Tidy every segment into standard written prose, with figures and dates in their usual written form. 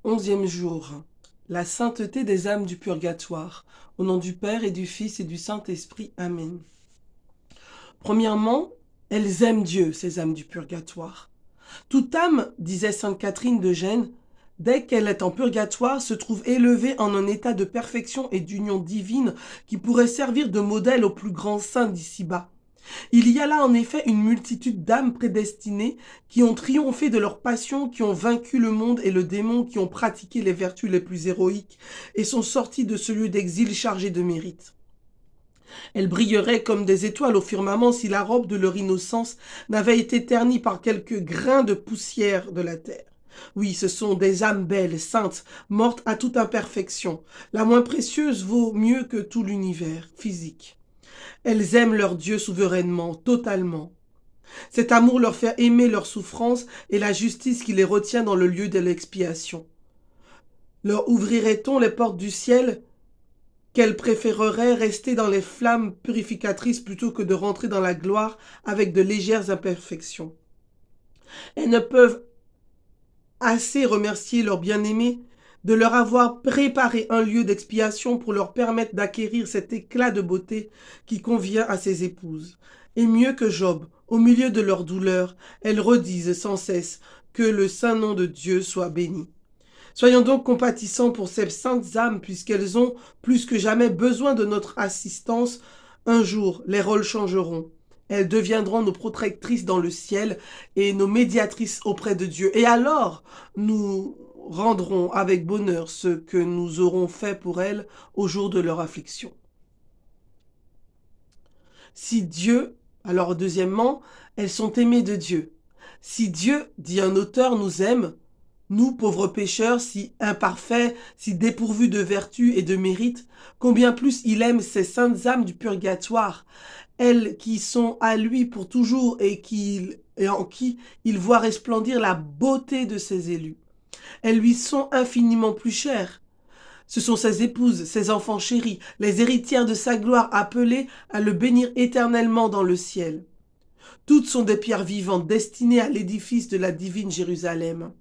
11e jour. La sainteté des âmes du purgatoire. Au nom du Père et du Fils et du Saint-Esprit. Amen. Premièrement, elles aiment Dieu, ces âmes du purgatoire. Toute âme, disait sainte Catherine de Gênes, dès qu'elle est en purgatoire, se trouve élevée en un état de perfection et d'union divine qui pourrait servir de modèle aux plus grands saints d'ici-bas. Il y a là en effet une multitude d'âmes prédestinées qui ont triomphé de leur passion, qui ont vaincu le monde et le démon, qui ont pratiqué les vertus les plus héroïques et sont sorties de ce lieu d'exil chargé de mérite. Elles brilleraient comme des étoiles au firmament si la robe de leur innocence n'avait été ternie par quelques grains de poussière de la terre. Oui, ce sont des âmes belles, saintes, mortes à toute imperfection. La moins précieuse vaut mieux que tout l'univers physique. Elles aiment leur Dieu souverainement, totalement. Cet amour leur fait aimer leur souffrance et la justice qui les retient dans le lieu de l'expiation. Leur ouvrirait-on les portes du ciel qu'elles préféreraient rester dans les flammes purificatrices plutôt que de rentrer dans la gloire avec de légères imperfections. Elles ne peuvent assez remercier leur bien-aimé de leur avoir préparé un lieu d'expiation pour leur permettre d'acquérir cet éclat de beauté qui convient à ses épouses. Et mieux que Job, au milieu de leur douleur, elles redisent sans cesse que le saint nom de Dieu soit béni. Soyons donc compatissants pour ces saintes âmes, puisqu'elles ont plus que jamais besoin de notre assistance. Un jour, les rôles changeront. Elles deviendront nos protectrices dans le ciel et nos médiatrices auprès de Dieu. Et alors, nous rendrons avec bonheur ce que nous aurons fait pour elles au jour de leur affliction. Si Dieu, alors deuxièmement, elles sont aimées de Dieu. Si Dieu, dit un auteur, nous aime, nous, pauvres pécheurs, si imparfaits, si dépourvus de vertu et de mérite, combien plus il aime ces saintes âmes du purgatoire, elles qui sont à lui pour toujours et en qui il voit resplendir la beauté de ses élus. Elles lui sont infiniment plus chères. Ce sont ses épouses, ses enfants chéris, les héritières de sa gloire appelées à le bénir éternellement dans le ciel. Toutes sont des pierres vivantes destinées à l'édifice de la divine Jérusalem.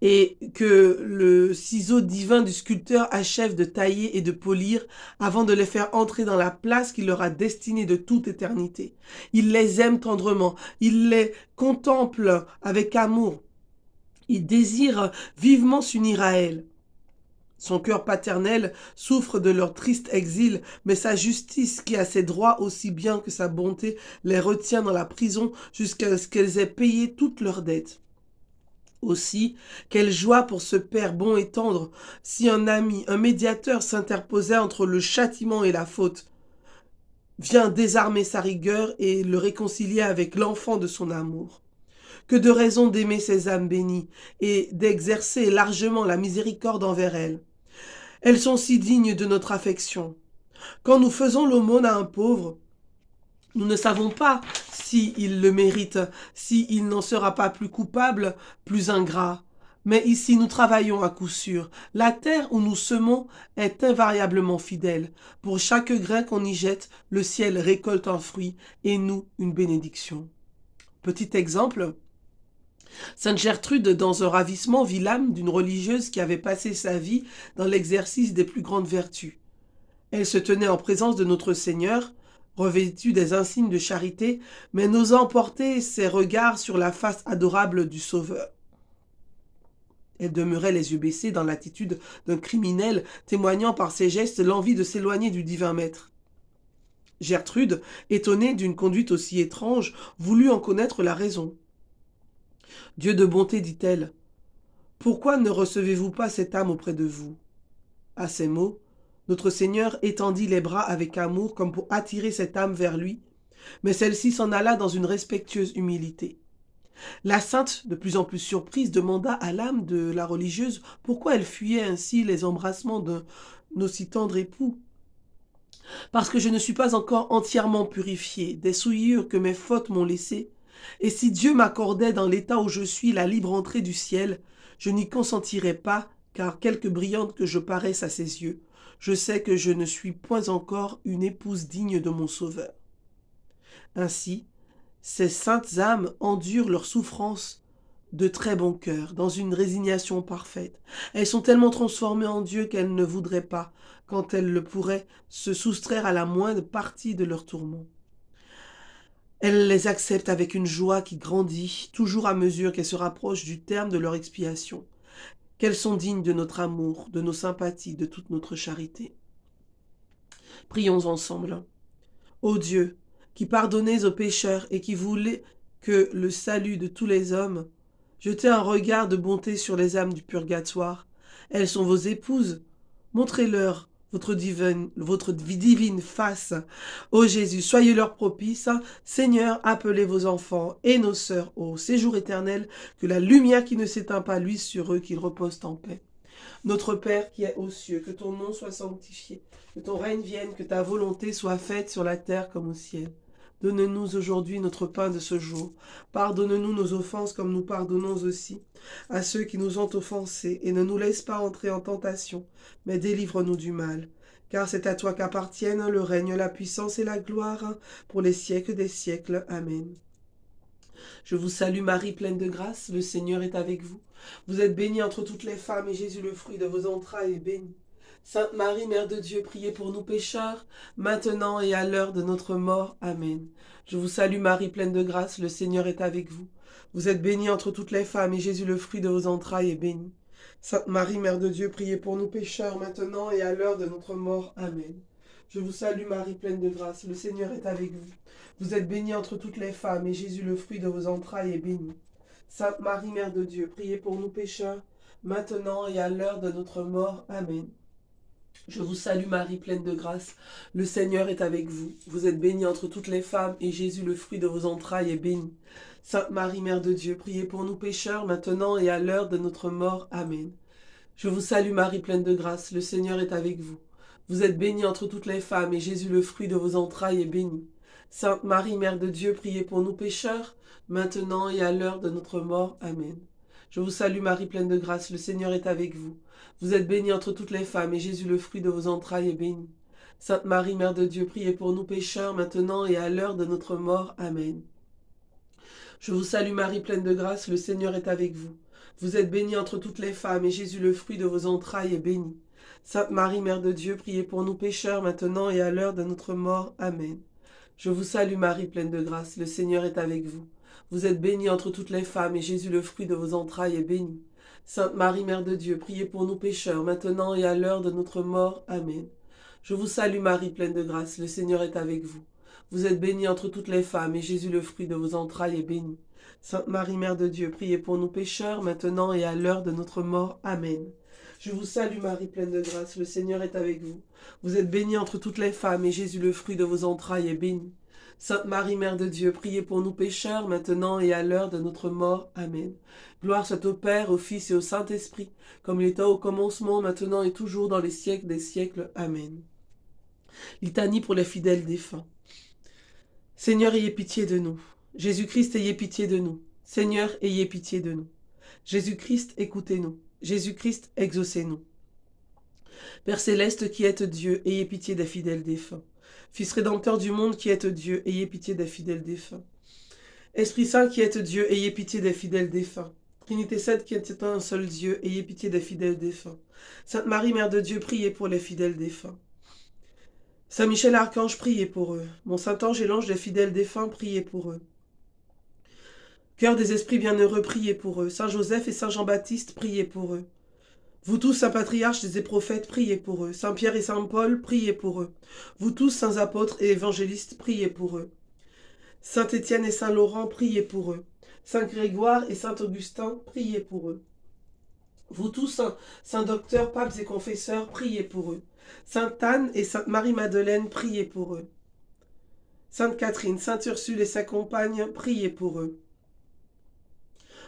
Et que le ciseau divin du sculpteur achève de tailler et de polir avant de les faire entrer dans la place qu'il leur a destinée de toute éternité. Il les aime tendrement, il les contemple avec amour, il désire vivement s'unir à elles. Son cœur paternel souffre de leur triste exil, mais sa justice, qui a ses droits aussi bien que sa bonté, les retient dans la prison jusqu'à ce qu'elles aient payé toutes leurs dettes. Aussi, quelle joie pour ce père bon et tendre, si un ami, un médiateur s'interposait entre le châtiment et la faute, vient désarmer sa rigueur et le réconcilier avec l'enfant de son amour. Que de raisons d'aimer ces âmes bénies et d'exercer largement la miséricorde envers elles. Elles sont si dignes de notre affection. Quand nous faisons l'aumône à un pauvre, nous ne savons pas s'il le mérite, s'il n'en sera pas plus coupable, plus ingrat. Mais ici, nous travaillons à coup sûr. La terre où nous semons est invariablement fidèle. Pour chaque grain qu'on y jette, le ciel récolte un fruit et nous une bénédiction. Petit exemple, sainte Gertrude, dans un ravissement, vit l'âme d'une religieuse qui avait passé sa vie dans l'exercice des plus grandes vertus. Elle se tenait en présence de notre Seigneur, revêtue des insignes de charité, mais n'osant porter ses regards sur la face adorable du Sauveur. Elle demeurait les yeux baissés dans l'attitude d'un criminel, témoignant par ses gestes l'envie de s'éloigner du divin maître. Gertrude, étonnée d'une conduite aussi étrange, voulut en connaître la raison. « Dieu de bonté, dit-elle, pourquoi ne recevez-vous pas cette âme auprès de vous ?» À ces mots, notre Seigneur étendit les bras avec amour comme pour attirer cette âme vers lui, mais celle-ci s'en alla dans une respectueuse humilité. La sainte, de plus en plus surprise, demanda à l'âme de la religieuse pourquoi elle fuyait ainsi les embrassements d'un aussi tendre époux. « Parce que je ne suis pas encore entièrement purifiée des souillures que mes fautes m'ont laissées, et si Dieu m'accordait dans l'état où je suis la libre entrée du ciel, je n'y consentirais pas, car quelque brillante que je paraisse à ses yeux, je sais que je ne suis point encore une épouse digne de mon Sauveur. » Ainsi, ces saintes âmes endurent leurs souffrances de très bon cœur, dans une résignation parfaite. Elles sont tellement transformées en Dieu qu'elles ne voudraient pas, quand elles le pourraient, se soustraire à la moindre partie de leur tourment. Elles les acceptent avec une joie qui grandit, toujours à mesure qu'elles se rapprochent du terme de leur expiation. Qu'elles sont dignes de notre amour, de nos sympathies, de toute notre charité. Prions ensemble. Ô Dieu, qui pardonnez aux pécheurs et qui voulez que le salut de tous les hommes, jetez un regard de bonté sur les âmes du purgatoire. Elles sont vos épouses. Montrez-leur votre divine face. Ô Jésus, soyez leur propice. Seigneur, appelez vos enfants et nos sœurs au séjour éternel, que la lumière qui ne s'éteint pas luise sur eux, qu'ils reposent en paix. Notre Père qui es aux cieux, que ton nom soit sanctifié, que ton règne vienne, que ta volonté soit faite sur la terre comme au ciel. Donne-nous aujourd'hui notre pain de ce jour. Pardonne-nous nos offenses comme nous pardonnons aussi à ceux qui nous ont offensés, et ne nous laisse pas entrer en tentation, mais délivre-nous du mal. Car c'est à toi qu'appartiennent le règne, la puissance et la gloire, pour les siècles des siècles. Amen. Je vous salue Marie, pleine de grâce, le Seigneur est avec vous. Vous êtes bénie entre toutes les femmes, et Jésus, le fruit de vos entrailles, est béni. Sainte Marie, Mère de Dieu, priez pour nous pécheurs, maintenant et à l'heure de notre mort. Amen. Je vous salue Marie, pleine de grâce, le Seigneur est avec vous. Vous êtes bénie entre toutes les femmes, et Jésus, le fruit de vos entrailles, est béni. Sainte Marie, Mère de Dieu, priez pour nous pécheurs, maintenant et à l'heure de notre mort. Amen. Je vous salue Marie, pleine de grâce, le Seigneur est avec vous. Vous êtes bénie entre toutes les femmes, et Jésus, le fruit de vos entrailles, est béni. Sainte Marie, Mère de Dieu, priez pour nous pécheurs, maintenant et à l'heure de notre mort. Amen. Je vous salue Marie, pleine de grâce, le Seigneur est avec vous. Vous êtes bénie entre toutes les femmes, et Jésus, le fruit de vos entrailles, est béni. Sainte Marie, Mère de Dieu, priez pour nous pécheurs, maintenant et à l'heure de notre mort. Amen. Je vous salue Marie, pleine de grâce, le Seigneur est avec vous. Vous êtes bénie entre toutes les femmes, et Jésus, le fruit de vos entrailles, est béni. Sainte Marie, Mère de Dieu, priez pour nous pécheurs, maintenant et à l'heure de notre mort. Amen. Je vous salue Marie, pleine de grâce, le Seigneur est avec vous. Vous êtes bénie entre toutes les femmes, et Jésus, le fruit de vos entrailles, est béni. Sainte Marie, Mère de Dieu, priez pour nous pécheurs, maintenant et à l'heure de notre mort. Amen. Je vous salue Marie, pleine de grâce, le Seigneur est avec vous. Vous êtes bénie entre toutes les femmes, et Jésus, le fruit de vos entrailles, est béni. Sainte Marie, Mère de Dieu, priez pour nous pécheurs, maintenant et à l'heure de notre mort. Amen. Je vous salue Marie, pleine de grâce, le Seigneur est avec vous. Vous êtes bénie entre toutes les femmes, et Jésus, le fruit de vos entrailles, est béni. Sainte Marie, Mère de Dieu, priez pour nous pécheurs, maintenant et à l'heure de notre mort. Amen. Je vous salue Marie, pleine de grâce, le Seigneur est avec vous. Vous êtes bénie entre toutes les femmes, et Jésus, le fruit de vos entrailles, est béni. Sainte Marie, Mère de Dieu, priez pour nous pécheurs, maintenant et à l'heure de notre mort. Amen. Je vous salue Marie, pleine de grâce, le Seigneur est avec vous. Vous êtes bénie entre toutes les femmes, et Jésus, le fruit de vos entrailles, est béni. Sainte Marie, Mère de Dieu, priez pour nous pécheurs, maintenant et à l'heure de notre mort. Amen. Gloire soit au Père, au Fils et au Saint-Esprit, comme il était au commencement, maintenant et toujours, dans les siècles des siècles. Amen. Litanie pour les fidèles défunts. Seigneur, ayez pitié de nous. Jésus-Christ, ayez pitié de nous. Seigneur, ayez pitié de nous. Jésus-Christ, écoutez-nous. Jésus-Christ, exaucez-nous. Père céleste qui êtes Dieu, ayez pitié des fidèles défunts. Fils rédempteur du monde qui êtes Dieu, ayez pitié des fidèles défunts. Esprit Saint qui êtes Dieu, ayez pitié des fidèles défunts. Trinité sainte qui êtes un seul Dieu, ayez pitié des fidèles défunts. Sainte Marie, Mère de Dieu, priez pour les fidèles défunts. Saint Michel Archange, priez pour eux. Mon Saint-Ange et l'ange des fidèles défunts, priez pour eux. Cœur des esprits bienheureux, priez pour eux. Saint Joseph et Saint Jean-Baptiste, priez pour eux. Vous tous, saints patriarches et prophètes, priez pour eux. Saint Pierre et Saint Paul, priez pour eux. Vous tous, saints apôtres et évangélistes, priez pour eux. Saint Étienne et Saint Laurent, priez pour eux. Saint Grégoire et Saint Augustin, priez pour eux. Vous tous, saints docteurs, papes et confesseurs, priez pour eux. Sainte Anne et Sainte Marie-Madeleine, priez pour eux. Sainte Catherine, Sainte Ursule et sa compagne, priez pour eux.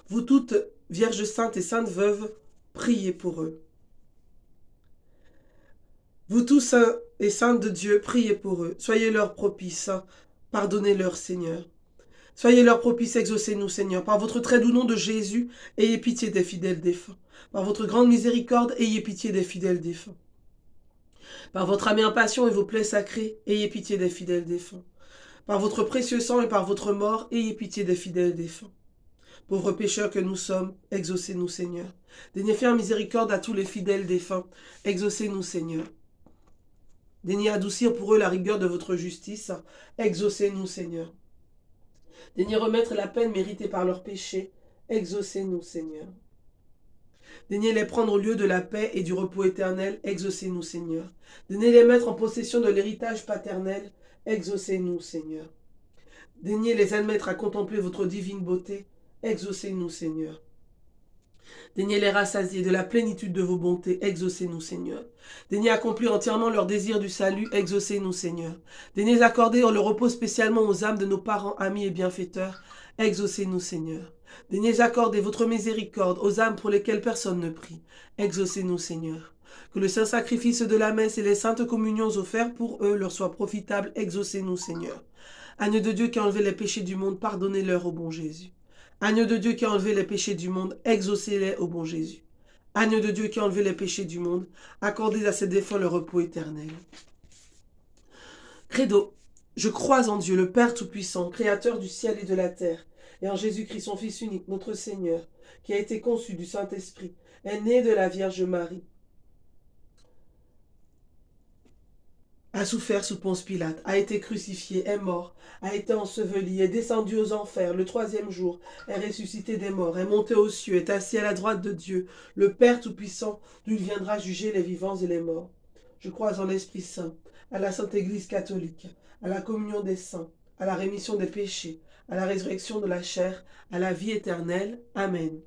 Vous toutes, Vierges saintes et saintes veuves, priez pour eux. Vous tous, saints et saintes de Dieu, priez pour eux. Soyez leurs propices, pardonnez-leur, Seigneur. Soyez leurs propices, exaucez-nous, Seigneur. Par votre très doux nom de Jésus, ayez pitié des fidèles défunts. Par votre grande miséricorde, ayez pitié des fidèles défunts. Par votre âme impatient et vos plaies sacrées, ayez pitié des fidèles défunts. Par votre précieux sang et par votre mort, ayez pitié des fidèles défunts. Pauvres pécheurs que nous sommes, exaucez-nous, Seigneur. Daignez faire miséricorde à tous les fidèles défunts, exaucez-nous, Seigneur. Daignez adoucir pour eux la rigueur de votre justice, exaucez-nous, Seigneur. Daignez remettre la peine méritée par leurs péchés, exaucez-nous, Seigneur. Daignez les prendre au lieu de la paix et du repos éternel, exaucez-nous, Seigneur. Daignez les mettre en possession de l'héritage paternel, exaucez-nous, Seigneur. Daignez les admettre à contempler votre divine beauté, exaucez-nous, Seigneur. Daignez les rassasier de la plénitude de vos bontés, exaucez-nous, Seigneur. Daignez accomplir entièrement leur désir du salut, exaucez-nous, Seigneur. Daignez accorder le repos spécialement aux âmes de nos parents, amis et bienfaiteurs, exaucez-nous, Seigneur. Daignez accorder votre miséricorde aux âmes pour lesquelles personne ne prie, exaucez-nous, Seigneur. Que le saint sacrifice de la messe et les saintes communions offertes pour eux leur soient profitables, exaucez-nous, Seigneur. Agneau de Dieu qui a enlevé les péchés du monde, pardonnez-leur au bon Jésus. Agneau de Dieu qui a enlevé les péchés du monde, exaucez-les au bon Jésus. Agneau de Dieu qui a enlevé les péchés du monde, accordez à ses défunts le repos éternel. Credo, je crois en Dieu, le Père Tout-Puissant, Créateur du ciel et de la terre, et en Jésus-Christ, son Fils unique, notre Seigneur, qui a été conçu du Saint-Esprit, est né de la Vierge Marie, a souffert sous Ponce Pilate, a été crucifié, est mort, a été enseveli, est descendu aux enfers, le troisième jour, est ressuscité des morts, est monté aux cieux, est assis à la droite de Dieu, le Père Tout-Puissant, d'où il viendra juger les vivants et les morts. Je crois en l'Esprit Saint, à la Sainte Église catholique, à la communion des saints, à la rémission des péchés, à la résurrection de la chair, à la vie éternelle. Amen.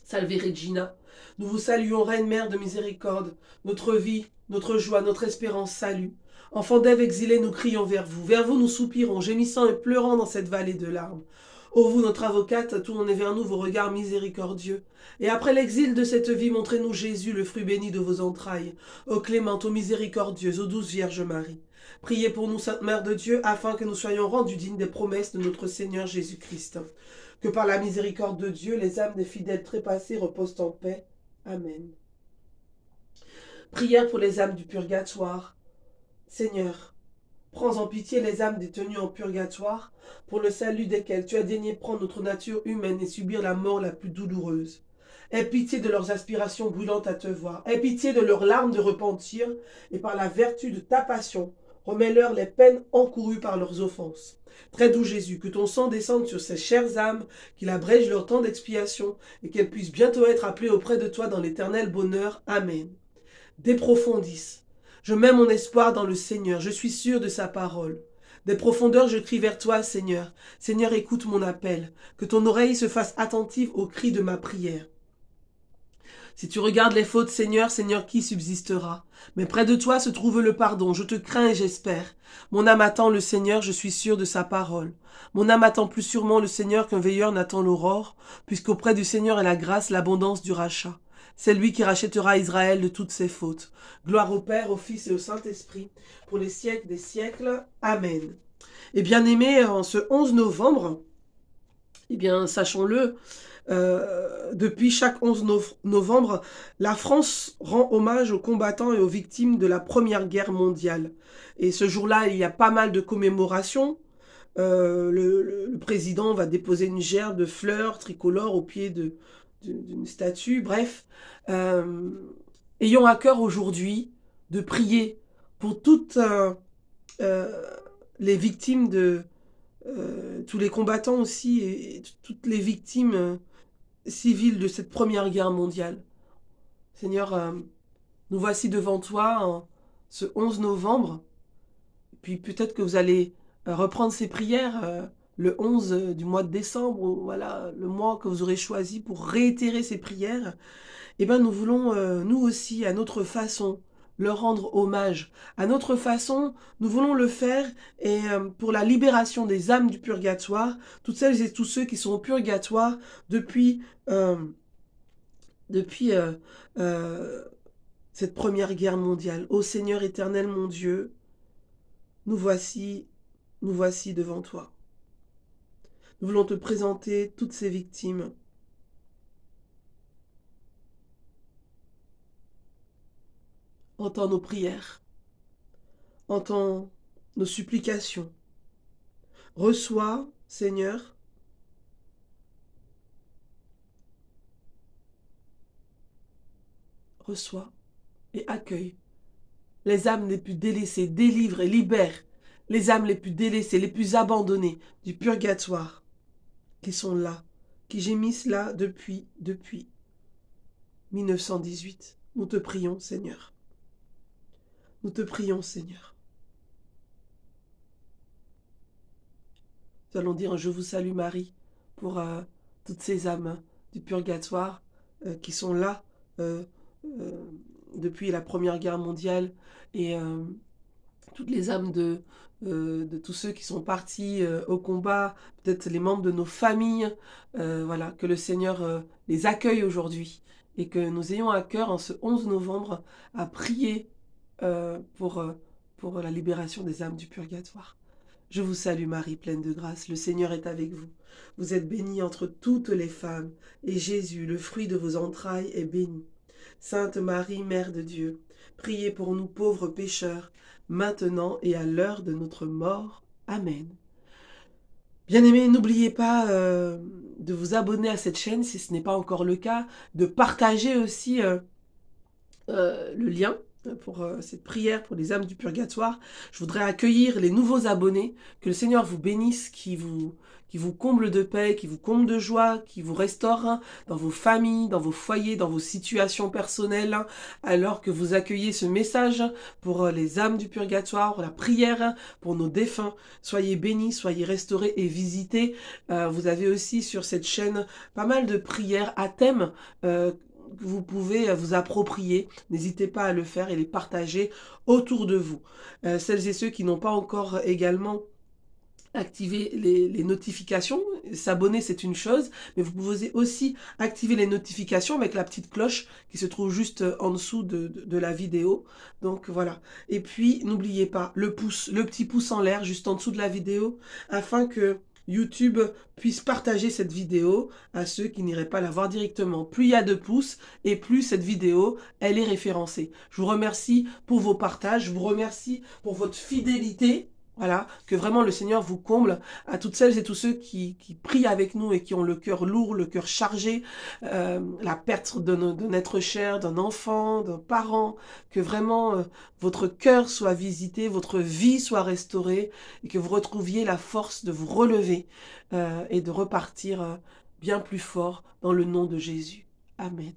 Salve Regina, nous vous saluons, Reine Mère de miséricorde, notre vie, notre joie, notre espérance, salut. Enfants d'Ève exilés, nous crions vers vous nous soupirons, gémissant et pleurant dans cette vallée de larmes. Ô vous, notre avocate, tournez vers nous vos regards miséricordieux. Et après l'exil de cette vie, montrez-nous Jésus, le fruit béni de vos entrailles. Ô clémente, ô miséricordieuse, ô douce Vierge Marie. Priez pour nous, Sainte Mère de Dieu, afin que nous soyons rendus dignes des promesses de notre Seigneur Jésus-Christ. Que par la miséricorde de Dieu, les âmes des fidèles trépassés reposent en paix. Amen. Prière pour les âmes du purgatoire. Seigneur, prends en pitié les âmes détenues en purgatoire, pour le salut desquelles tu as daigné prendre notre nature humaine et subir la mort la plus douloureuse. Aie pitié de leurs aspirations brûlantes à te voir. Aie pitié de leurs larmes de repentir, et par la vertu de ta passion, remets-leur les peines encourues par leurs offenses. Très doux Jésus, que ton sang descende sur ces chères âmes, qu'il abrège leur temps d'expiation, et qu'elles puissent bientôt être appelées auprès de toi dans l'éternel bonheur. Amen. De profondis. Je mets mon espoir dans le Seigneur, je suis sûr de sa parole. Des profondeurs, je crie vers toi, Seigneur. Seigneur, écoute mon appel. Que ton oreille se fasse attentive au cri de ma prière. Si tu regardes les fautes, Seigneur, Seigneur, qui subsistera? Mais près de toi se trouve le pardon, je te crains et j'espère. Mon âme attend le Seigneur, je suis sûr de sa parole. Mon âme attend plus sûrement le Seigneur qu'un veilleur n'attend l'aurore, puisqu'auprès du Seigneur est la grâce, l'abondance du rachat. C'est lui qui rachètera Israël de toutes ses fautes. Gloire au Père, au Fils et au Saint-Esprit, pour les siècles des siècles. Amen. Et bien aimés, en ce 11 novembre, eh bien, sachons-le, depuis chaque 11 novembre, la France rend hommage aux combattants et aux victimes de la Première Guerre mondiale. Et ce jour-là, il y a pas mal de commémorations. Le président va déposer une gerbe de fleurs tricolores au pied d'une statue. Bref, ayons à cœur aujourd'hui de prier pour toutes les victimes tous les combattants aussi et toutes les victimes civiles de cette Première Guerre mondiale. Seigneur, nous voici devant toi ce 11 novembre. Puis peut-être que vous allez reprendre ces prières le 11 du mois de décembre, ou voilà, le mois que vous aurez choisi pour réitérer ces prières. Eh bien, nous voulons, nous aussi, à notre façon, leur rendre hommage. À notre façon, nous voulons le faire et pour la libération des âmes du purgatoire, toutes celles et tous ceux qui sont au purgatoire depuis cette Première Guerre mondiale. Ô Seigneur éternel mon Dieu, nous voici devant toi. Nous voulons te présenter toutes ces victimes. Entends nos prières, entends nos supplications. Reçois, Seigneur, reçois et accueille les âmes les plus délaissées, délivre et libère les âmes les plus délaissées, les plus abandonnées du purgatoire, qui sont là, qui gémissent là depuis 1918. Nous te prions, Seigneur. Nous te prions, Seigneur. Nous allons dire un Je vous salue Marie pour toutes ces âmes du purgatoire qui sont là depuis la Première Guerre mondiale et toutes les âmes de tous ceux qui sont partis au combat, peut-être les membres de nos familles, voilà, que le Seigneur les accueille aujourd'hui et que nous ayons à cœur en ce 11 novembre à prier pour la libération des âmes du purgatoire. Je vous salue Marie, pleine de grâce, le Seigneur est avec vous. Vous êtes bénie entre toutes les femmes, et Jésus, le fruit de vos entrailles, est béni. Sainte Marie, Mère de Dieu, priez pour nous pauvres pécheurs, maintenant et à l'heure de notre mort. Amen. Bien-aimés, n'oubliez pas de vous abonner à cette chaîne si ce n'est pas encore le cas, de partager aussi le lien pour cette prière pour les âmes du purgatoire. Je voudrais accueillir les nouveaux abonnés, que le Seigneur vous bénisse, qui vous comble de paix, qui vous comble de joie, qui vous restaure dans vos familles, dans vos foyers, dans vos situations personnelles, alors que vous accueillez ce message pour les âmes du purgatoire, pour la prière pour nos défunts. Soyez bénis, soyez restaurés et visités. Vous avez aussi sur cette chaîne pas mal de prières à thème que vous pouvez vous approprier. N'hésitez pas à le faire et les partager autour de vous. Celles et ceux qui n'ont pas encore également activer les notifications, s'abonner c'est une chose, mais vous pouvez aussi activer les notifications avec la petite cloche qui se trouve juste en dessous de la vidéo. Donc voilà. Et puis n'oubliez pas le petit pouce en l'air juste en dessous de la vidéo, afin que YouTube puisse partager cette vidéo à ceux qui n'iraient pas la voir directement. Plus il y a de pouces et plus cette vidéo, elle est référencée. Je vous remercie pour vos partages, je vous remercie pour votre fidélité. Voilà, que vraiment le Seigneur vous comble, à toutes celles et tous ceux qui prient avec nous et qui ont le cœur lourd, le cœur chargé, la perte d'un être cher, d'un enfant, d'un parent, que vraiment votre cœur soit visité, votre vie soit restaurée et que vous retrouviez la force de vous relever et de repartir bien plus fort dans le nom de Jésus. Amen.